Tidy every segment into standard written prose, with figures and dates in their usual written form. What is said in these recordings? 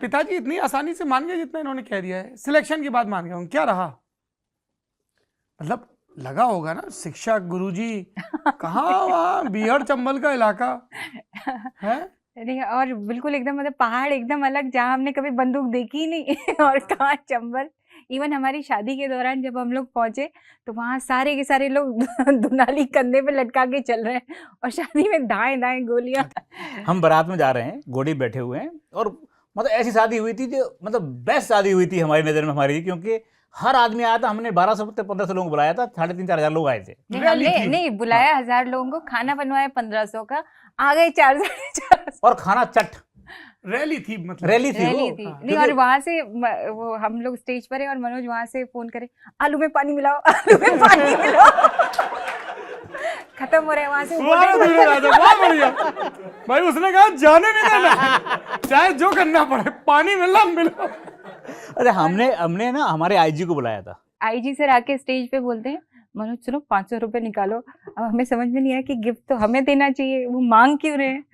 पिताजी इतनी आसानी से मान गए जितना इन्होंने कह दिया है? सिलेक्शन की बात मान गए होंगे, क्या रहा? मतलब लगा होगा ना, शिक्षक गुरुजी कहाँ, वहाँ बिहार चंबल का इलाका है। नहीं, और बिल्कुल एकदम मतलब पहाड़ एकदम अलग, जहाँ हमने कभी बंदूक देखी ही नहीं और कहाँ चंबल। इवन हमारी शादी के दौरान जब हम लोग पहुंचे तो वहाँ सारे के सारे लोग दुनाली कंधे पे लटका के चल रहे हैं और शादी में दाएं दाएं गोलियां। हम बारात में जा रहे हैं, घोड़ी बैठे हुए हैं, और मतलब ऐसी शादी हुई थी जो मतलब बेस्ट शादी हुई थी हमारी नज़र में हमारी, क्योंकि हर आदमी आया था। हमने 1200 से 1500 लोगों को बुलाया था, 3,500-4,000 लोग आए थे। नहीं बुलाया 1000 लोगों को, खाना बनवाया 1500 का, आ गए 4,500 और खाना चट रैली थी, मतलब रैली थी वो। नहीं, और वहां से वो हम लोग स्टेज पर है और मनोज वहां से फोन करे, आलू में पानी मिलाओ, आलू में पानी मिलाओ। खत्म हो रहा है वहां से। बहुत बढ़िया भाई, उसने कहा जाने नहीं देना, चाहे जो करना पड़े, पानी मिला मिलो। अरे हमने ना हमारे आईजी को बुलाया था। आईजी सर आके स्टेज पे बोलते हैं, मनोज सुनो 500 रुपए निकालो। अब हमें समझ में नहीं आया कि गिफ्ट तो हमें देना चाहिए, वो मांग क्यों रहे हैं।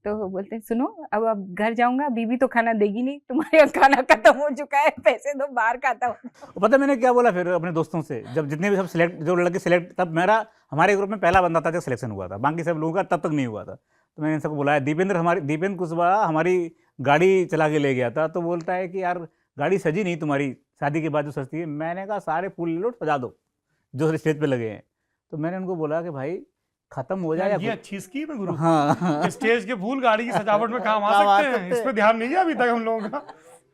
तो वो बोलते हैं सुनो, अब घर जाऊंगा, बीबी तो खाना देगी नहीं, तुम्हारे यहाँ खाना खत्म हो चुका है, पैसे दो, बाहर खाता हूँ। पता मैंने क्या बोला फिर अपने दोस्तों से, जब जितने भी सब सिलेक्ट, जो लड़के सिलेक्ट, तब मेरा हमारे ग्रुप में पहला बंदा था जब सिलेक्शन हुआ था, बाकी सब लोगों का तब तक नहीं हुआ था। तो मैंने सबको बुलाया, दीपेंद्र कुशवाहा हमारी गाड़ी चला के ले गया था। तो बोलता है कि यार गाड़ी सजी नहीं तुम्हारी, शादी के बाद जो सजती है। मैंने कहा सारे फूल ले लो, सजा दो जो स्टेज पे लगे हैं। तो मैंने उनको बोला कि भाई खत्म हो जाए। ये अच्छी स्कीम है गुरु। हाँ स्टेज के फूल गाड़ी की सजावट में काम आ सकते हैं, इस पे ध्यान नहीं है अभी तक हम लोगों का।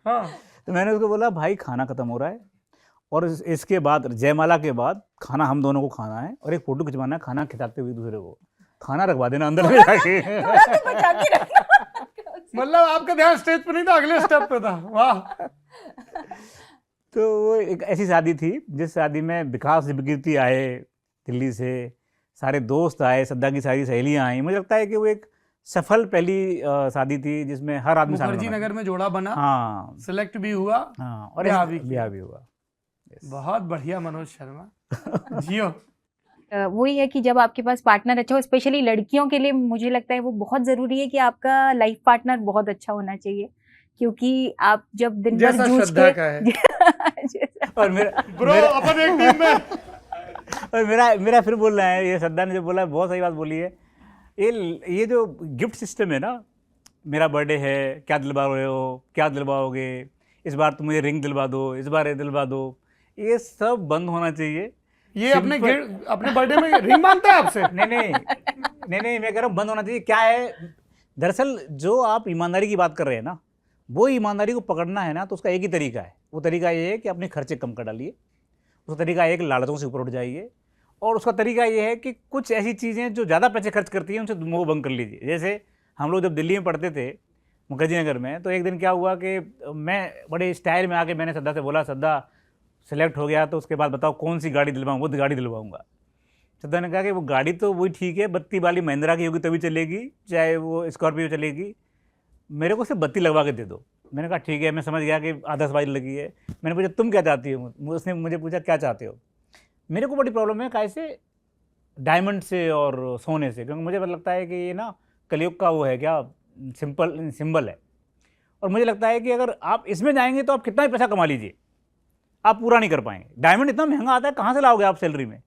हाँ, तो मैंने उसको बोला भाई खाना खत्म हो रहा है, और इसके बाद जयमाला के बाद खाना हम दोनों को खाना है, और एक फोटो खिंचवाना है खाना खिलाते हुए दूसरे को। खाना रखवा देना अंदर में जाके। मतलब आपका ध्यान स्टेज पे नहीं था, अगले स्टेप पे था। वाह। तो वो एक ऐसी शादी थी जिस शादी में विकास विकृति आए दिल्ली से, सारे दोस्त आए, सद्दा की सारी सहेलियां आई। मुझे लगता है कि वो एक सफल पहली शादी थी जिसमें हर आदमी मुखर्जी नगर में जोड़ा बना, हाँ, सिलेक्ट भी हुआ, हाँ, और ब्याह भी हुआ। बहुत बढ़िया मनोज शर्मा जियो। वही है कि जब आपके पास पार्टनर अच्छा हो, स्पेशली लड़कियों के लिए मुझे लगता है वो बहुत जरूरी है कि आपका लाइफ पार्टनर बहुत अच्छा होना चाहिए, क्योंकि आप जब दिन भर जूझ के और मेरा ब्रो अपन एक टीम में। और मेरा फिर बोल रहा है, ये सद्दा ने जो बोला बहुत सही बात बोली है। ये जो गिफ्ट सिस्टम है ना, मेरा बर्थडे है, क्या दिलवा रहे हो, क्या दिलवाओगे, इस बार तुम मुझे रिंग दिलवा दो, इस बार ये दिलवा दो, ये सब बंद होना चाहिए। ये अपने बर्थडे में रिंग मांगता है आपसे? नहीं, मैं कह रहा हूँ बंद होना चाहिए। क्या है, दरअसल जो आप ईमानदारी की बात कर रहे हैं ना, वो ईमानदारी को पकड़ना है ना, तो उसका एक ही तरीका है। वो तरीका ये है कि अपने खर्चे कम कर डालिए। उसका तरीका एक लालचों से ऊपर उठ जाइए। और उसका तरीका ये है कि कुछ ऐसी चीज़ें जो ज़्यादा पैसे खर्च करती हैं उनसे मोह भंग कर लीजिए। जैसे हम लोग जब दिल्ली में पढ़ते थे मुखर्जी नगर में, तो एक दिन क्या हुआ कि मैं बड़े स्टाइल में आके मैंने सद्दा से बोला, सद्दा सेलेक्ट हो गया तो उसके बाद बताओ कौन सी गाड़ी दिलवाऊँ। वो गाड़ी दिलवाऊँगा। सद्दा ने कहा कि वो गाड़ी तो वही ठीक है, बत्ती वाली महिंद्रा की होगी तभी चलेगी, चाहे वो स्कॉर्पियो चलेगी, मेरे को सिर्फ बत्ती लगवा के दे दो। मैंने कहा ठीक है, मैं समझ गया कि आतिशबाजी लगी है। मैंने पूछा तुम क्या चाहती हो, उसने मुझे पूछा क्या चाहते हो। मेरे को बड़ी प्रॉब्लम है कैसे डायमंड से और सोने से, क्योंकि मुझे लगता है कि ये ना कलयुग का वो है क्या सिंबल है। और मुझे लगता है कि अगर आप इसमें जाएंगे तो आप कितना भी पैसा कमा लीजिए, आप पूरा नहीं कर पाएंगे। डायमंड इतना महंगा आता है, कहाँ से लाओगे आप सैलरी में।